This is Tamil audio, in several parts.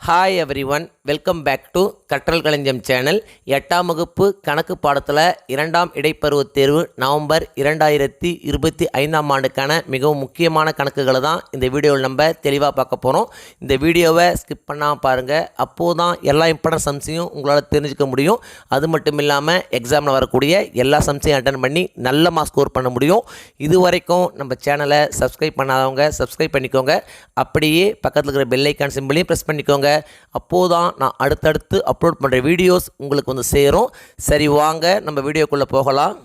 Hi everyone, welcome back to கற்றல் களஞ்சியம் சேனல். 8ஆம் வகுப்பு கணக்கு பாடத்தில் 2ஆம் இடைப்பருவத் தேர்வு நவம்பர் 2025ஆம் ஆண்டுக்கான மிகவும் முக்கியமான கணக்குகளை தான் இந்த வீடியோவில் நம்ம தெளிவாக பார்க்க போகிறோம். இந்த வீடியோவை ஸ்கிப் பண்ணாமல் பாருங்கள். அப்போது தான் எல்லா இம்பார்ட்டன்ட் சம்ஸையும் உங்களால் தெரிஞ்சுக்க முடியும். அது மட்டும் இல்லாமல் எக்ஸாமில் வரக்கூடிய எல்லா சம்ஸையும் அட்டன் பண்ணி நல்ல மார்க் ஸ்கோர் பண்ண முடியும். இது வரைக்கும் நம்ம சேனலை சப்ஸ்கிரைப் பண்ணாதவங்க சப்ஸ்கிரைப் பண்ணிக்கோங்க. அப்படியே பக்கத்தில் இருக்கிற பெல் ஐக்கான் சிம்பிளையும் ப்ரெஸ் பண்ணிக்கோங்க. அப்போதான் நான் அடுத்தடுத்து அப்லோட் பண்ணுற வீடியோஸ் உங்களுக்கு வந்து சேரும். சரி, வாங்க நம்ம வீடியோக்குள்ளே போகலாம்.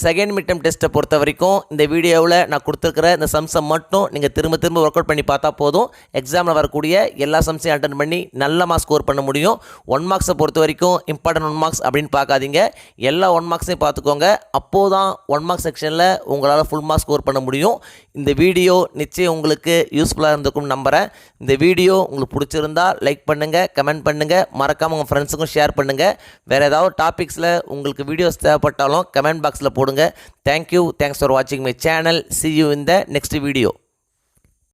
செகண்ட் மிட்டம் டெஸ்ட்டை பொறுத்த வரைக்கும் இந்த வீடியோவில் நான் கொடுத்துருக்கிற இந்த சம்ஸை மட்டும் நீங்கள் திரும்ப ஒர்க் அவுட் பண்ணி பார்த்தா போதும். எக்ஸாமில் வரக்கூடிய எல்லா சம்ஸையும் அட்டன் பண்ணி நல்ல மார்க் ஸ்கோர் பண்ண முடியும். 1 மார்க்ஸை பொறுத்த வரைக்கும் இம்பார்ட்டன்ட் 1 மார்க்ஸ் அப்படின்னு பார்க்காதீங்க. எல்லா 1 மார்க்ஸையும் பார்த்துக்கோங்க. அப்போது தான் 1 மார்க் செக்ஷனில் உங்களால் ஃபுல் மார்க் ஸ்கோர் பண்ண முடியும். இந்த வீடியோ நிச்சயம் உங்களுக்கு யூஸ்ஃபுல்லாக இருந்திருக்கும்னு நம்புகிறேன். இந்த வீடியோ உங்களுக்கு பிடிச்சிருந்தா லைக் பண்ணுங்கள், கமெண்ட் பண்ணுங்கள், மறக்காமல் உங்கள் ஃப்ரெண்ட்ஸுக்கும் ஷேர் பண்ணுங்கள். வேறு ஏதாவது டாபிக்ஸில் உங்களுக்கு வீடியோஸ் தேவைப்பட்டாலும் கமெண்ட் பாக்ஸில் போடுங்க. Thank you. Thanks for watching my channel. See you in the next video.